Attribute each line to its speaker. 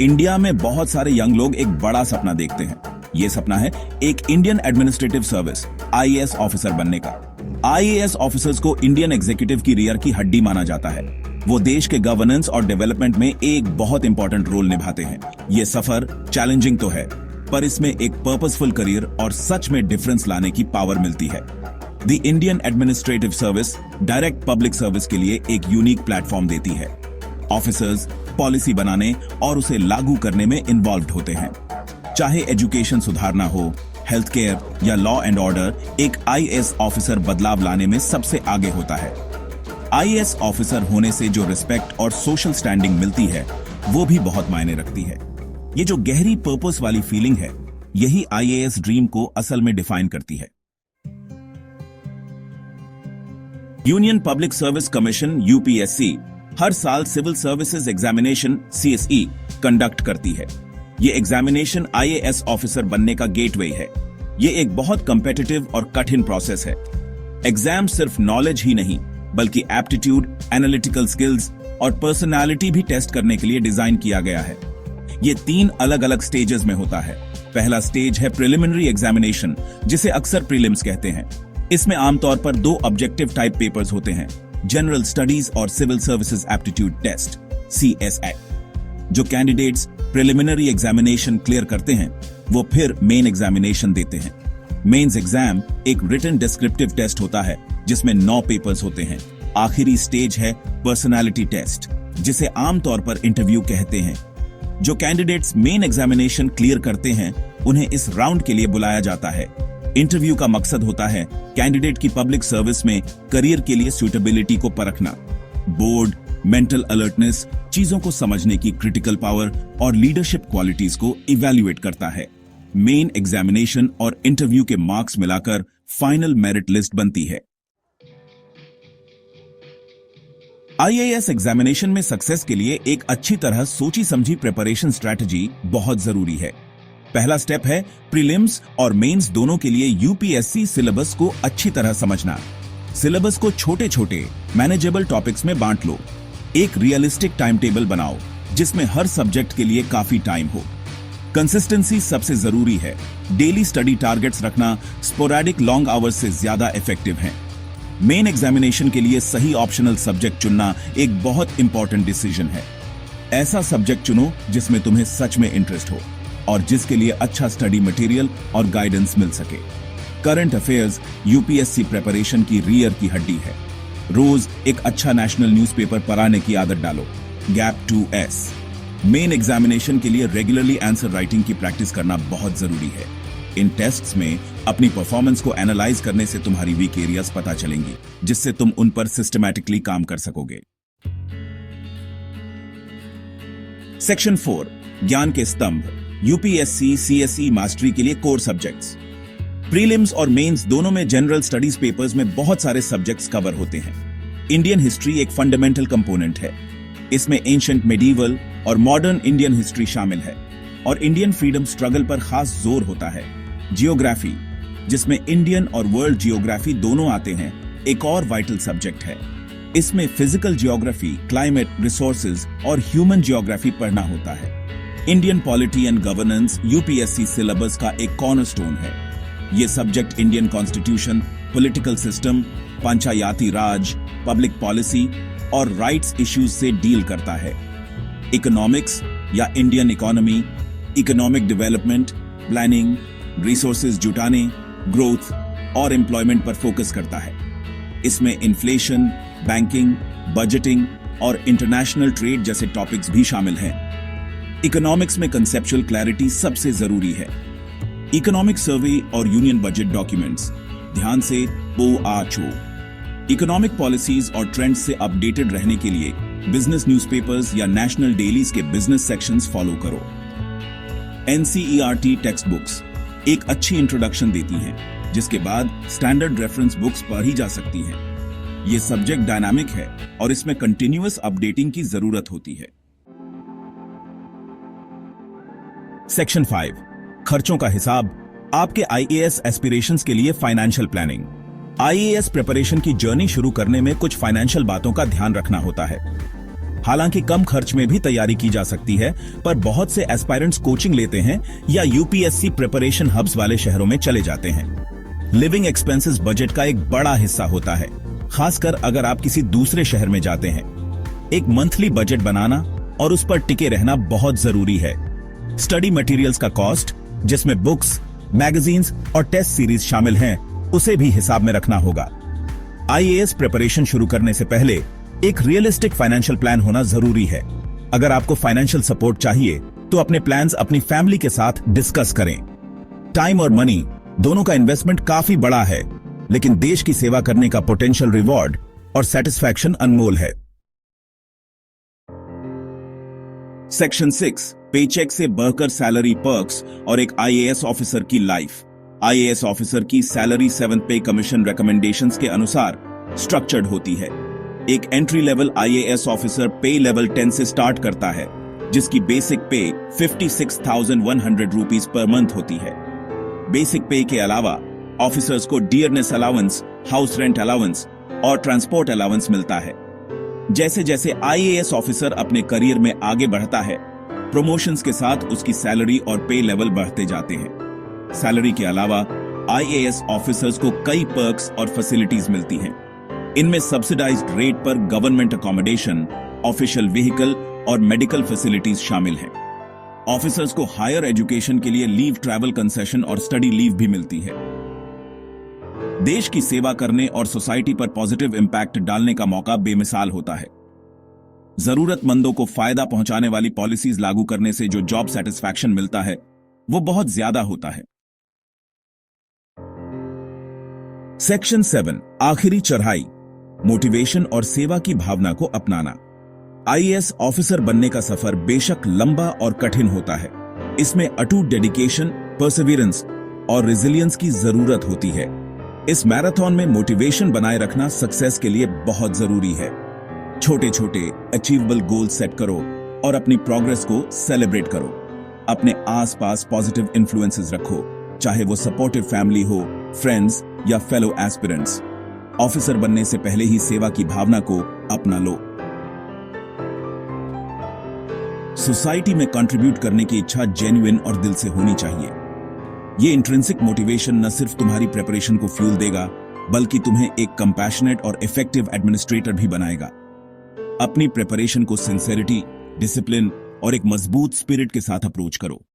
Speaker 1: India में बहुत सारे यंग लोग एक बड़ा सपना देखते हैं। ये सपना है एक Indian administrative service IAS officer बनने का। आईएएस ऑफिसर्स को इंडियन एग्जीक्यूटिव की रियर की हड्डी माना जाता है। वो देश के गवर्नेंस और डेवलपमेंट में एक बहुत इंपॉर्टेंट रोल निभाते हैं। ये सफर चैलेंजिंग तो है, पर इसमें एक पर्पसफुल करियर और सच में डिफरेंस लाने की पावर मिलती है। The Indian administrative service direct public service के लिए एक यूनिक प्लेटफॉर्म देती है। ऑफिसर्स पॉलिसी बनाने और उसे लागू करने में इन्वॉल्व होते हैं। चाहे एजुकेशन सुधारना हो, हेल्थ केयर या लॉ एंड ऑर्डर, एक आईएएस ऑफिसर बदलाव लाने में सबसे आगे होता है। आईएएस ऑफिसर होने से जो रिस्पेक्ट और सोशल स्टैंडिंग मिलती है, वो भी बहुत मायने रखती है। ये जो गहरी पर्पस वाली फीलिंग है, यही आईएएस ड्रीम को असल में डिफाइन करती है। Union public service commission UPSC हर साल civil services examination CSE conduct करती है। ये एग्जामिनेशन आईएएस ऑफिसर बनने का गेटवे है। ये एक बहुत कम्पिटिटिव और कठिन प्रोसेस है। एग्जाम सिर्फ नॉलेज ही नहीं, बल्कि एप्टीट्यूड, एनालिटिकल स्किल्स और पर्सनालिटी भी टेस्ट करने के लिए डिजाइन किया गया है। ये 3 अलग अलग स्टेजेस में होता है। पहला स्टेज है प्रिलिमिनरी एग्जामिनेशन, जिसे अक्सर प्रीलिम्स कहते हैं। इसमें आमतौर पर 2 ऑब्जेक्टिव टाइप पेपर्स होते हैं, जनरल स्टडीज और civil services aptitude test CSA. जो कैंडिडेट्स प्रिलिमिनरी एग्जामिनेशन क्लियर करते हैं, वो फिर मेन एग्जामिनेशन देते हैं। मेंस एग्जाम एक रिटन डिस्क्रिप्टिव टेस्ट होता है, जिसमें 9 पेपर्स होते हैं। आखिरी स्टेज है पर्सनालिटी टेस्ट, जिसे आमतौर पर इंटरव्यू कहते हैं। जो कैंडिडेट्स मेन एग्जामिनेशन क्लियर करते हैं, उन्हें इस राउंड के लिए बुलाया जाता है। इंटरव्यू का मकसद होता है कैंडिडेट की पब्लिक सर्विस में करियर के लिए सूटेबिलिटी को परखना। बोर्ड, मेंटल अलर्टनेस, चीजों को समझने की क्रिटिकल पावर और लीडरशिप क्वालिटीज को इवैल्यूएट करता है। मेन एग्जामिनेशन और इंटरव्यू के मार्क्स मिलाकर फाइनल मेरिट लिस्ट बनती है। आईएएस एग्जामिनेशन में सक्सेस के लिए एक अच्छी तरह सोची समझी प्रिपरेशन स्ट्रेटजी बहुत जरूरी है। पहला स्टेप है प्रीलिम्स और मेंस दोनों के लिए यूपीएससी सिलेबस को अच्छी तरह समझना। सिलेबस को छोटे छोटे मैनेजेबल टॉपिक्स में बांट लो। एक रियलिस्टिक टाइम टेबल बनाओ, जिसमें हर सब्जेक्ट के लिए काफी टाइम हो। कंसिस्टेंसी सबसे जरूरी है। डेली स्टडी टारगेट्स रखना स्पोरेडिक लॉन्ग आवर्स से ज्यादा इफेक्टिव है। मेन एग्जामिनेशन के लिए सही ऑप्शनल सब्जेक्ट चुनना एक बहुत इंपॉर्टेंट डिसीजन है। ऐसा सब्जेक्ट चुनो जिसमें तुम्हें सच में इंटरेस्ट हो और जिसके लिए अच्छा स्टडी मटेरियल और गाइडेंस मिल सके। करंट अफेयर्स यूपीएससी प्रिपरेशन की रियर की हड्डी है। रोज एक अच्छा नेशनल न्यूज़पेपर पढ़ने की आदत डालो। गैप 2S मेन एग्जामिनेशन के लिए रेगुलरली आंसर राइटिंग की प्रैक्टिस करना बहुत जरूरी है। इन टेस्ट्स में अपनी परफॉर्मेंस को एनालाइज करने से तुम्हारी वीक एरियाज पता चलेंगी, जिससे तुम उन पर सिस्टमैटिकली काम कर सकोगे। सेक्शन 4 ज्ञान के स्तंभ, यूपीएससी सीएसई मास्टरी के लिए कोर सब्जेक्ट्स। प्रीलिम्स और मेंस दोनों में जनरल स्टडीज पेपर्स में बहुत सारे सब्जेक्ट्स कवर होते हैं। इंडियन हिस्ट्री एक फंडामेंटल कंपोनेंट है। इसमें एंशिएंट, मेडिवल और मॉडर्न इंडियन हिस्ट्री शामिल है और इंडियन फ्रीडम स्ट्रगल पर खास जोर होता है। जियोग्राफी, जिसमें इंडियन और वर्ल्ड जियोग्राफी दोनों आते हैं, एक और वाइटल सब्जेक्ट है। इसमें फिजिकल जियोग्राफी, क्लाइमेट, रिसोर्सेज और ह्यूमन जियोग्राफी पढ़ना होता है। Indian polity and governance UPSC syllabus का एक कॉर्नरस्टोन है। ये subject Indian constitution, political system, panchayati raj, public policy और राइट्स इश्यूज से डील करता है। इकोनॉमिक्स या Indian economy, economic development, planning, resources जुटाने, ग्रोथ और एम्प्लॉयमेंट पर फोकस करता है। इसमें इन्फ्लेशन, बैंकिंग, बजटिंग और इंटरनेशनल ट्रेड जैसे टॉपिक्स भी शामिल हैं। इकोनॉमिक्स में कंसेप्चुअल क्लैरिटी सबसे जरूरी है। इकोनॉमिक सर्वे और यूनियन बजट डॉक्यूमेंट्स ध्यान से ORCHO। इकोनॉमिक पॉलिसीज और ट्रेंड्स से अपडेटेड रहने के लिए बिजनेस न्यूज़पेपर्स या नेशनल डेलीज के बिजनेस सेक्शंस फॉलो करो। NCERT टेक्स्ट बुक्स एक अच्छी इंट्रोडक्शन देती हैं, जिसके बाद स्टैंडर्ड रेफरेंस बुक्स पढ़ी जा सकती हैं। ये सब्जेक्ट डायनामिक है और इसमें कंटिन्यूअस अपडेटिंग की जरूरत होती है। सेक्शन 5 खर्चों का हिसाब, आपके आईएएस एस्पिरेशंस के लिए फाइनेंशियल प्लानिंग। आईएएस प्रिपरेशन की जर्नी शुरू करने में कुछ फाइनेंशियल बातों का ध्यान रखना होता है। हालांकि कम खर्च में भी तैयारी की जा सकती है, पर बहुत से एस्पायरेंट्स कोचिंग लेते हैं या यूपीएससी प्रिपरेशन हब्स वाले शहरों में चले जाते हैं। लिविंग एक्सपेंसेस बजट का एक बड़ा हिस्सा होता है, खासकर अगर आप किसी दूसरे शहर में जाते हैं। एक मंथली बजट बनाना और उस पर टिके रहना बहुत जरूरी है। स्टडी मटेरियल्स का कॉस्ट, जिसमें बुक्स, मैगजीन्स और टेस्ट सीरीज शामिल हैं, उसे भी हिसाब में रखना होगा। आईएएस प्रिपरेशन शुरू करने से पहले एक रियलिस्टिक फाइनेंशियल प्लान होना जरूरी है। अगर आपको फाइनेंशियल सपोर्ट चाहिए तो अपने प्लान्स अपनी फैमिली के साथ डिस्कस करें। टाइम और मनी दोनों का इन्वेस्टमेंट काफी बड़ा है, लेकिन देश की सेवा करने का पोटेंशियल रिवॉर्ड और सेटिस्फैक्शन अनमोल है। सेक्शन 6, पेचेक से बढ़कर सैलरी पर्क्स और एक आईएएस ऑफिसर की लाइफ। आईएएस ऑफिसर की सैलरी 7th पे कमीशन रिकमेंडेशंस के अनुसार स्ट्रक्चर्ड होती है। एक एंट्री लेवल आईएएस ऑफिसर पे लेवल 10 से स्टार्ट करता है, जिसकी बेसिक पे 56,100 रुपीस पर मंथ होती है। बेसिक पे के अलावा ऑफिसर्स को dearness allowance, house rent allowance और ट्रांसपोर्ट अलाउंस मिलता है। जैसे जैसे आईएएस ऑफिसर अपने करियर में आगे बढ़ता है, प्रमोशंस के साथ उसकी सैलरी और पे लेवल बढ़ते जाते हैं। सैलरी के अलावा आईएएस ऑफिसर्स को कई पर्क्स और फैसिलिटीज मिलती हैं। इनमें सब्सिडाइज्ड रेट पर गवर्नमेंट अकोमोडेशन, ऑफिशियल व्हीकल और मेडिकल फैसिलिटीज शामिल हैं। ऑफिसर्स को हायर एजुकेशन के लिए लीव, ट्रैवल कंसेशन और स्टडी लीव भी मिलती है। देश की सेवा करने और सोसाइटी पर पॉजिटिव इंपैक्ट डालने का मौका बेमिसाल होता है। जरूरतमंदों को फायदा पहुंचाने वाली पॉलिसीज लागू करने से जो जॉब सेटिस्फैक्शन मिलता है, वो बहुत ज्यादा होता है। सेक्शन 7, आखिरी चढ़ाई, मोटिवेशन और सेवा की भावना को अपनाना। आईएएस ऑफिसर बनने का सफर बेशक लंबा और कठिन होता है। इसमें अटूट डेडिकेशन, परसिवियरेंस और रेजिलियंस की जरूरत होती है। इस मैराथन में मोटिवेशन बनाए रखना सक्सेस के लिए बहुत जरूरी है। छोटे छोटे अचीवेबल गोल सेट करो और अपनी प्रोग्रेस को सेलिब्रेट करो। अपने आसपास पॉजिटिव इन्फ्लुएंसेस रखो, चाहे वो सपोर्टिव फैमिली हो, फ्रेंड्स या फेलो एस्पिरेंट्स। ऑफिसर बनने से पहले ही सेवा की भावना को अपना लो। सोसाइटी में कंट्रीब्यूट करने की इच्छा जेन्युइन और दिल से होनी चाहिए। ये इंट्रिंसिक मोटिवेशन न सिर्फ तुम्हारी प्रिपरेशन को फ्यूल देगा, बल्कि तुम्हें एक कंपैशनेट और इफेक्टिव एडमिनिस्ट्रेटर भी बनाएगा। अपनी प्रिपरेशन को सिंसेरिटी, डिसिप्लिन और एक मजबूत स्पिरिट के साथ अप्रोच करो।